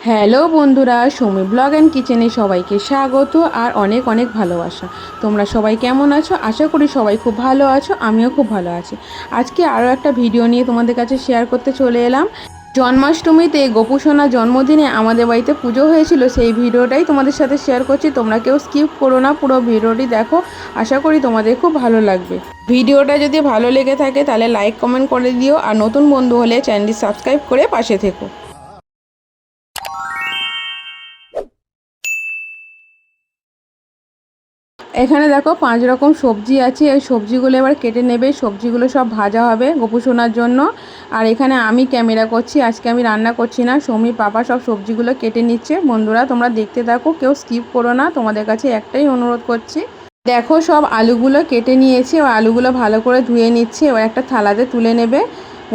Hello বন্ধুরা, Soumi blog and কিচেনে সবাইকে স্বাগত আর অনেক অনেক ভালোবাসা। তোমরা সবাই কেমন আছো? আশা করি সবাই খুব ভালো আছো, আমিও খুব ভালো আছি। আজকে আরও একটা ভিডিও নিয়ে তোমাদের কাছে শেয়ার করতে চলে এলাম। জন্মাষ্টমীতে গোপুসোনার জন্মদিনে আমাদের বাড়িতে পুজো হয়েছিল, সেই ভিডিওটাই তোমাদের সাথে শেয়ার করছি। তোমরা কেউ স্কিপ করো না, পুরো ভিডিওটি দেখো, আশা করি তোমাদের খুব ভালো লাগবে। ভিডিওটা যদি ভালো লেগে থাকে তাহলে লাইক কমেন্ট করে দিও, আর নতুন বন্ধু হলে চ্যানেলটি সাবস্ক্রাইব করে পাশে থেকো। এখানে দেখো 5 রকম সবজি আছে, এই সবজিগুলো এবার কেটে নেবে। সবজিগুলো সব ভাজা হবে গোপুসোনার জন্য। আর এখানে আমি ক্যামেরা করছি, আজকে আমি রান্না করছি না। সৌমি পাপা সব সবজিগুলো কেটে নিচ্ছে। বন্ধুরা তোমরা দেখতে থাকো, কেউ স্কিপ করো না, তোমাদের কাছে একটাই অনুরোধ করছি। দেখো সব আলুগুলো কেটে নিয়েছি, ও আলুগুলো ভালো করে ধুয়ে নিচ্ছে, এবার একটা থালাতে তুলে নেবে।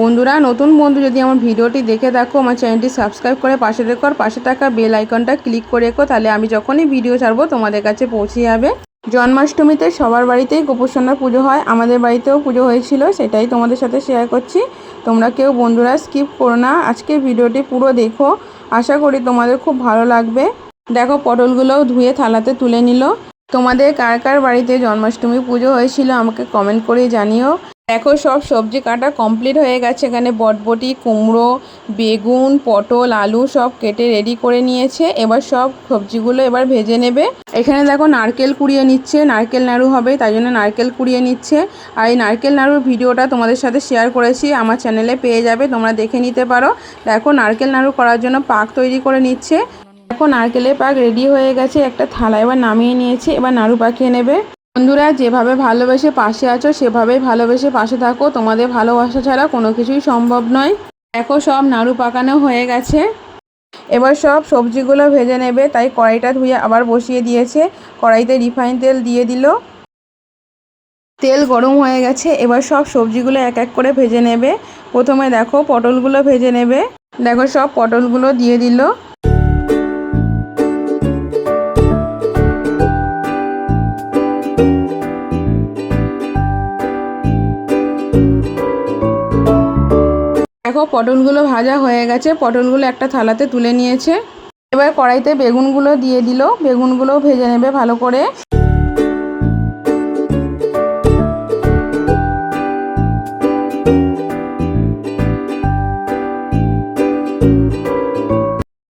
বন্ধুরা, নতুন বন্ধু যদি আমার ভিডিওটি দেখে থাকো, আমার চ্যানেলটি সাবস্ক্রাইব করে পাশে দেখো, আর পাশে থাকা বেল আইকনটা ক্লিক করে রেখো, তাহলে আমি যখনই ভিডিও ছাড়বো তোমাদের কাছে পৌঁছে যাবে। জন্মাষ্টমীতে সবার বাড়িতেই গোপুসোনার পুজো হয়, আমাদের বাড়িতেও পুজো হয়েছিল, সেটাই তোমাদের সাথে শেয়ার করছি। তোমরা কেউ বন্ধুরা স্কিপ করো না, আজকে ভিডিওটি পুরো দেখো, আশা করি তোমাদের খুব ভালো লাগবে। দেখো পটলগুলোও ধুয়ে থালাতে তুলে নিল। তোমাদের কার কার বাড়িতে জন্মাষ্টমী পুজো হয়েছিল আমাকে কমেন্ট করে জানিও। দেখো সব সবজি কাটা কমপ্লিট হয়ে গেছে। এখানে বটবটি, কুমড়ো, বেগুন, পটল, আলু সব কেটে রেডি করে নিয়েছে। এবার সব সবজিগুলো এবার ভেজে নেবে। এখানে দেখো নারকেল কুড়িয়ে নিচ্ছে, নারকেল নাড়ু হবে তাই জন্য নারকেল কুড়িয়ে নিচ্ছে। আর এই নারকেল নাড়ুর ভিডিওটা তোমাদের সাথে শেয়ার করেছি, আমার চ্যানেলে পেয়ে যাবে, তোমরা দেখে নিতে পারো। দেখো নারকেল নাড়ু করার জন্য পাক তৈরি করে নিচ্ছে। দেখো নারকেলের পাক রেডি হয়ে গেছে, একটা থালা এবার নামিয়ে নিয়েছে, এবার নাড়ু পাকিয়ে নেবে। বন্ধুরা যেভাবে ভালোবেসে পাশে আছো সেভাবেই ভালোবেসে পাশে থাকো, তোমাদের ভালোবাসা ছাড়া কোনো কিছুই সম্ভব নয়। দেখো সব নাড়ু পাকানো হয়ে গেছে, এবার সব সবজিগুলো ভেজে নেবে, তাই কড়াইটা ধুয়ে আবার বসিয়ে দিয়েছে। কড়াইতে রিফাইন তেল দিয়ে দিল, তেল গরম হয়ে গেছে, এবার সব সবজিগুলো এক এক করে ভেজে নেবে। প্রথমে দেখো পটলগুলো ভেজে নেবে। দেখো সব পটলগুলো দিয়ে দিল। দেখো পটলগুলো ভাজা হয়ে গেছে, পটলগুলো একটা থালাতে তুলে নিয়েছে। এবার কড়াইতে বেগুনগুলো দিয়ে দিল, বেগুনগুলো ভেজে নেবে ভালো করে।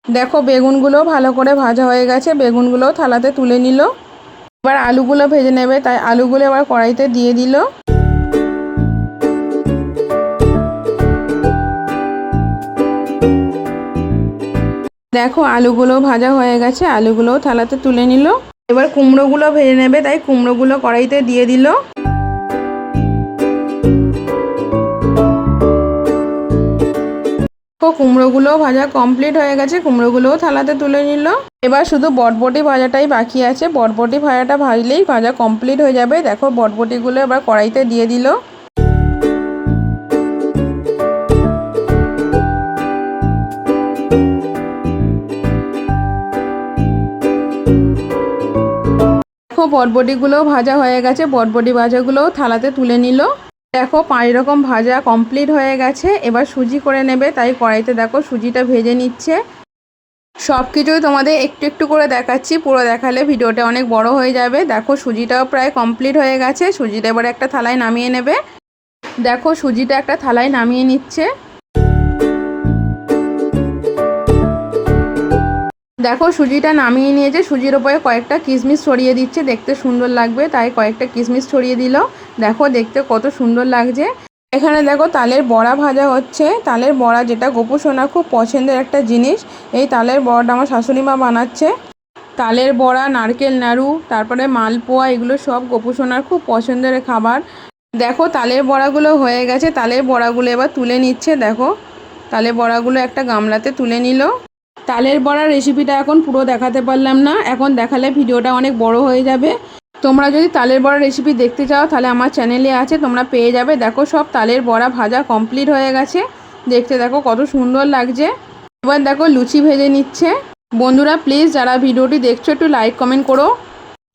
দেখো বেগুনগুলো ভালো করে ভাজা হয়ে গেছে, বেগুনগুলো থালাতে তুলে নিল। এবার আলুগুলো ভেজে নেবে, তাই আলুগুলো এবার কড়াইতে দিয়ে দিল। দেখো আলুগুলো ভাজা হয়ে গেছে, আলুগুলোও থালাতে তুলে নিল। এবার কুমড়োগুলো ভেজে নেবে, তাই কুমড়োগুলো কড়াইতে দিয়ে দিল। কুমড়োগুলো ভাজা কমপ্লিট হয়ে গেছে, কুমড়োগুলোও থালাতে তুলে নিল। এবার শুধু বটবটি ভাজাটাই বাকি আছে, বটবটি ভাজাটা ভাজলেই ভাজা কমপ্লিট হয়ে যাবে। দেখো বটবটিগুলো এবার কড়াইতে দিয়ে দিল। দেখো বটবটিগুলোও ভাজা হয়ে গেছে, বটবটি ভাজাগুলোও থালাতে তুলে নিল। দেখো 5 রকম ভাজা কমপ্লিট হয়ে গেছে, এবার সুজি করে নেবে, তাই কড়াইতে দেখো সুজিটা ভেজে নিচ্ছে। সব কিছুই তোমাদের একটু একটু করে দেখাচ্ছি, পুরো দেখালে ভিডিওটা অনেক বড় হয়ে যাবে। দেখো সুজিটাও প্রায় কমপ্লিট হয়ে গেছে, সুজিটা এবার একটা থালায় নামিয়ে নেবে। দেখো সুজিটা একটা থালায় নামিয়ে নিচ্ছে। দেখো সুজিটা নামিয়ে নিয়েছে, সুজির ওপরে কয়েকটা কিশমিশ ছড়িয়ে দিচ্ছে, দেখতে সুন্দর লাগবে তাই কয়েকটা কিশমিশ ছড়িয়ে দিল। দেখো দেখতে কত সুন্দর লাগছে। এখানে দেখো তালের বড়া ভাজা হচ্ছে, তালের বড়া যেটা গোপুসোনা খুব পছন্দের একটা জিনিস। এই তালের বড়াটা আমার শাশুড়ি মা বানাচ্ছে। তালের বড়া, নারকেল নাড়ু, তারপরে মালপোয়া, এগুলো সব গোপুসোনার খুব পছন্দের খাবার। দেখো তালের বড়াগুলো হয়ে গেছে, তালের বড়াগুলো এবার তুলে নিচ্ছে। দেখো তালের বড়াগুলো একটা গামলাতে তুলে নিল। তালের বড়ার রেসিপিটা এখন পুরো দেখাতে পারলাম না, এখন দেখালে ভিডিওটা অনেক বড় হয়ে যাবে। তোমরা যদি তালের বড়া রেসিপি দেখতে চাও তাহলে আমার চ্যানেলে আছে, তোমরা পেয়ে যাবে। দেখো সব তালের বড়া ভাজা কমপ্লিট হয়ে গেছে, দেখতে দেখো কত সুন্দর লাগছে। এবার দেখো লুচি ভেজে নিচ্ছে। বন্ধুরা প্লিজ যারা ভিডিওটি দেখছো একটু লাইক কমেন্ট করো।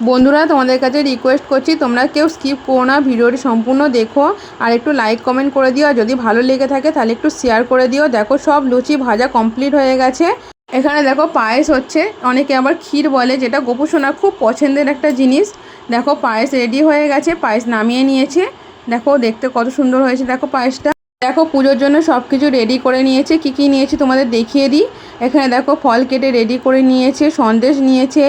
বন্ধুরা তোমাদের কাছে রিকোয়েস্ট করছি, তোমরা কেউ স্কিপ করো না, ভিডিওটি সম্পূর্ণ দেখো, আর একটু লাইক কমেন্ট করে দিও, আর যদি ভালো লেগে থাকে তাহলে একটু শেয়ার করে দিও। দেখো সব লুচি ভাজা কমপ্লিট হয়ে গেছে, এখানে দেখো পায়েস হচ্ছে, অনেকে আবার ক্ষীর বলে, যেটা গোপু সোনার খুব পছন্দের একটা জিনিস। দেখো পায়েস রেডি হয়ে গেছে, পায়েস নামিয়ে নিয়েছে। দেখো দেখতে কত সুন্দর হয়েছে, দেখো পায়েসটা। দেখো পুজোর জন্য সব কিছু রেডি করে নিয়েছে। কী কী নিয়েছে তোমাদের দেখিয়ে দিই। এখানে দেখো ফল কেটে রেডি করে নিয়েছে, সন্দেশ নিয়েছে,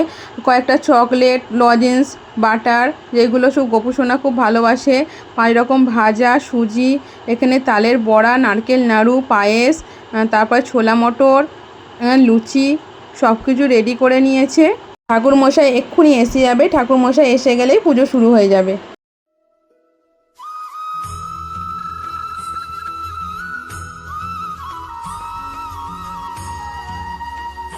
কয়েকটা চকলেট, লজেন্স, বাটার, যেগুলো সব গোপু সোনা খুব ভালোবাসে। 5 রকম ভাজা, সুজি, এখানে তালের বড়া, নারকেল নাড়ু, পায়েস, তারপর ছোলা মটর, লুচি, সব কিছু রেডি করে নিয়েছে। ঠাকুরমশাই এক্ষুনি এসে যাবে, ঠাকুরমশাই এসে গেলেই পুজো শুরু হয়ে যাবে।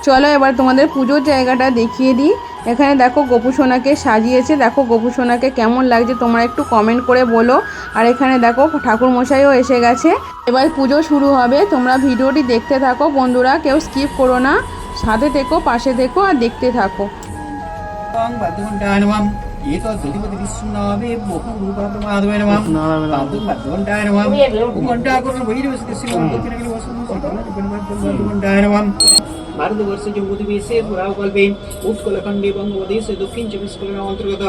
চলো এবার তোমাদের পুজোর জায়গাটা দেখিয়ে দিই। এখানে দেখো গোপু সোনাকে সাজিয়েছে, দেখো গোপু সোনাকে কেমন লাগছে তোমরা একটু কমেন্ট করে বলো। আর এখানে দেখো ঠাকুরমশাইও এসে গেছে। এবার পুজো শুরু হবে, তোমরা ভিডিওটি দেখতে থাকো বন্ধুরা, কেউ স্কিপ করো না, সাথে থেকো, পাশে থেকো আর দেখতে থাকো। ভারতবর্ষ জম্মুদ্বীপে পুরাকল্পে উৎকলখণ্ডে বঙ্গদেশে দক্ষিণ চব্বিশ পরগনার অন্তর্গত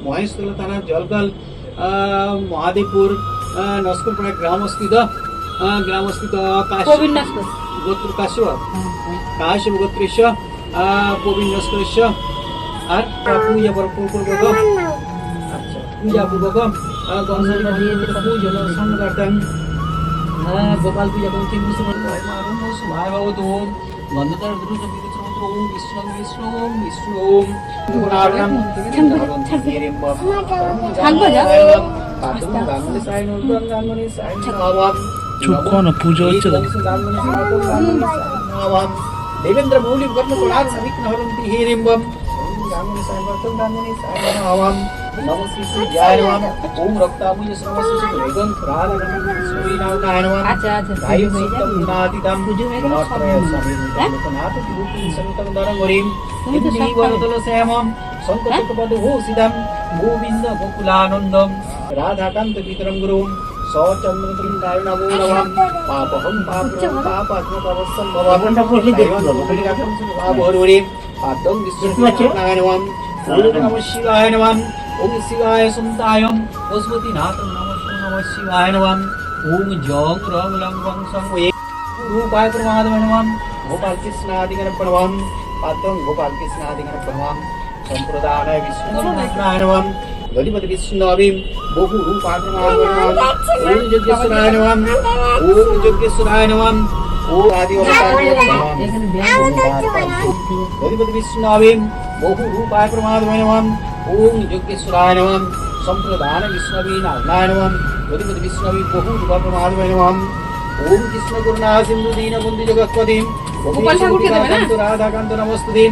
মহেশতলা থানার জলকল মহাদেবপুর নস্করপাড়া গ্রামস্থিত গোত্র কাশ্যপ গোত্রেশ প্রবীণ নস্করেশ আর পূজাপূর্বক পূজন সংঘাতন গোপাল পূজা করতে গন্ধতার দ্রুত বিচিত্রমন্ত্র ওম বিষ্ণু বিষ্ণু ওম বিষ্ণু ওম গুণার্ণম পুজো হচ্ছে দেবেন্দ্র মৌলি কর্ম কোণার সবিঘ্ন হরন্তি হেরিম্বম নম শ্রী শ্রী জয় নম ওম রক্তামুজ সমস্ত বেগম রাধারমণী নম আয়ু সিদ্ধম গুণাতীতম নট্রয় স্বামী লোকনাথ বিভূতি সন্তম দরগরিম ইন্দ্রি বরতল শ্যামম সংকটপদ ভূষিতম গোবিন্দ গোকুলানন্দম রাধাকান্ত বিতরম গুরুম সচন্দ্রম কারণবো নমঃ পাপহং পাপাত্মকবসম ভবন পাপহরি পাদং বিষ্ণুনায় নমঃ নমঃ শিবায় নমঃ ওম শিবায় সন্তায়ম পশুপতিনাথং নমঃ শিবায় নমঃ ওম জং রং লং বং সং ওয়ে রূপায় প্রমাদমে নমঃ গোপাল কৃষ্ণাদিগণ প্রণাম পাদং গোপাল কৃষ্ণাদিগণ প্রণাম সম্প্রদায় বিষ্ণুনায় নমঃ গণপতি বিষ্ণুবিম বহু রূপায় প্রণাম ওম যজ্ঞেশ্বরায় নমঃ ওম যজ্ঞেশ্বরায় নমঃ ওম আদি গণপতি বিষ্ণুবিম বহু রূপায় প্রণাম ওম যজ্ঞেশ্বরায় নমঃ সম্প্রদান বিষ্ণুবি নারায়ণ নমঃ গণপতি বিষ্ণুবি বহু রূপায় প্রণাম ওম কৃষ্ণ করুণা সিন্ধু দীনবন্ধু জগৎপতি রাধাকান্ত নমস্তুতে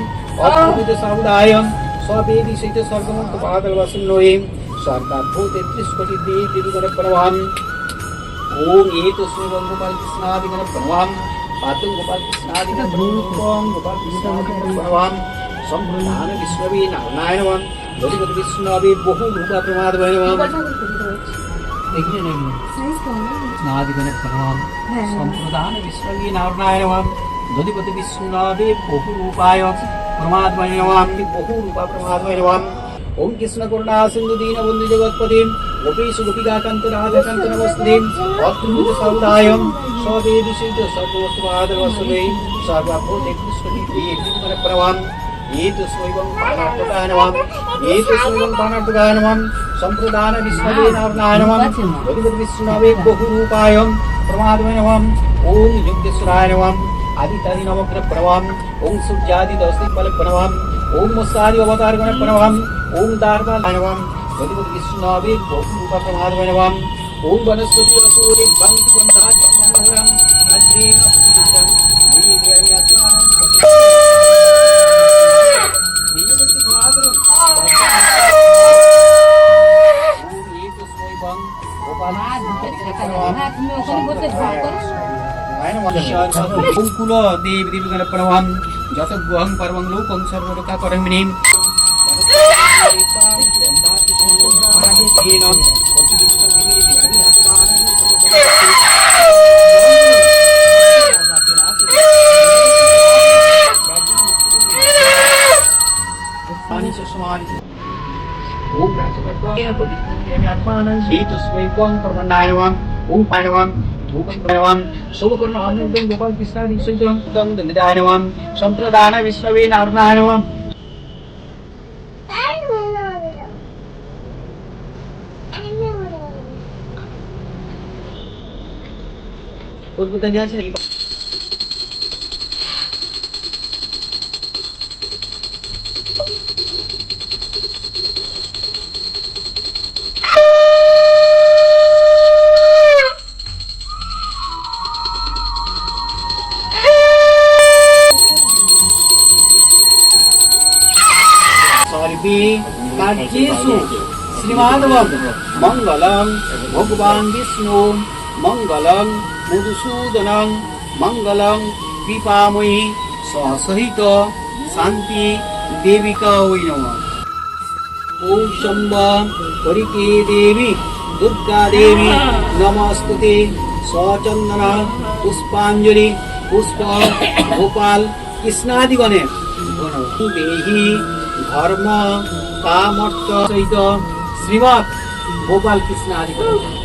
অদ্ভুত সাউদায়ম সবেদি সহিত স্বর্গমন্ত পাদলবাসিন্নয়ীম স্বর্গাভূ 33 কোটি দেবীগণ প্রণাম ওম এতস্মৈ গোপাল কৃষ্ণাদিগণ প্রণাম পাদং গোপাল কৃষ্ণাদিগণ প্রণাম গোপাল কৃষ্ণাদিগণ প্রণাম সম্প্রদান বিষ্ণুবি নারায়ণ নমঃ গণপতি বিষ্ণুবি বহু রূপা প্রমাদময় নমঃ এখানে নেই নাদিগণ প্রণাম সম্প্রদান বিষ্ণুবি নারায়ণ নমঃ গণপতি বিষ্ণুবি বহু রূপায় প্রমাদময় নমঃ বহু রূপা প্রমাদময় নমঃ ওম কৃষ্ণ করুণা সিন্ধু দীনবন্ধু জগৎপতি গোপীশ গোপিকাকান্ত রাধাকান্ত নমস্তুতে অদ্ভুত সাউদায়ম সবেদি সহিত সর্বস্তু পাদলবাসিন্নয়ী সর্বাভূ 33 কোটি দেবীগণ প্রণাম এতস্মৈ পানার্থকায় নমঃ এতস্মৈ পানার্থকায় নমঃ সম্প্রদান বিষ্ণুবে নারায়ণ নমঃ গণপতি বিষ্ণুবে বহু রূপায় প্রমাদময় নমঃ ওম যজ্ঞেশ্বরায় নমঃ আদিত্যাদি নমগ্র প্রণাম ওম সূর্যাদি দশদিক বল প্রণাম ওম মৎস্যাদি অবতার গণ প্রণাম ওম দারবালায় নমঃ গণপতি বিষ্ণুবে বহু রূপা প্রমাদময় নমঃ ওম বনস্পতি অসুরি বন্তি গন্ধাদি নমঃ আজ্ঞেন প্রতিদিন নিবেদয়ামি আত্মানং কুল দেব দেবীগণ প্রণাম যত গুহং পরমং লোকং সর্বলোকা করমিনীম ओम राजपत्य तस्मै त्वं कर्मणाय नमः ओम पाय नमः धूपं नमः शुभकर्म आनन्दं गोपाल कृष्णादि सहितं तं दण्डाय नमः संप्रदान विश्ववे नारायणाय नमः उद्बुद्धं जाছে सर्वे कार्येषु श्रीमाधवं मङ्गलं भगवान् विष्णु मङ्गलं मधुसूदनं मङ्गलं कृपामयी सहित शान्ति देविका वै नमः ओम शंभ हरिके देवी दुर्गा देवी नमस्तुते सचंदन पुष्पांजलि पुष्प गोपाल कृष्णादिगणे देहि धर्म कामर्थ सहित श्रीमद गोपाल कृष्णादिगणे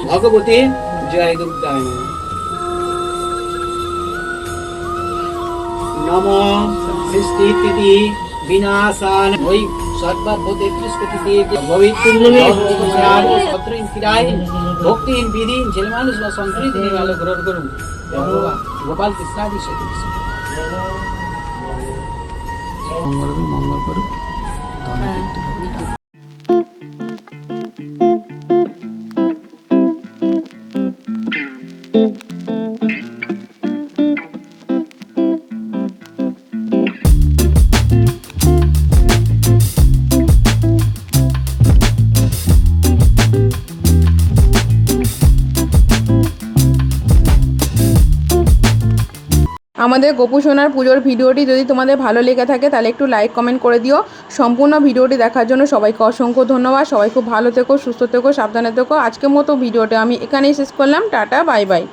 भगवते जय दुर्गा नमो सृष्टि स्थिति विनाशान वै सर्वभूते त्रिस्पतिते भविष्यति सत्र इंकिराय भक्ति इन विधि झेलमानुष व संस्कृति वाले ग्रहण करूं गोपाल कृष्णादि से मंगल करो আমাদের গোপু সোনার পুজোর ভিডিওটি যদি তোমাদের ভালো লেগে থাকে তাহলে একটু লাইক কমেন্ট করে দিও। সম্পূর্ণ ভিডিওটি দেখার জন্য সবাইকে অসংখ্য ধন্যবাদ। সবাই খুব ভালো থেকো, সুস্থ থেকো, সাবধানে থেকো। আজকের মতো ভিডিওটা আমি এখানেই শেষ করলাম। Tata, bye bye.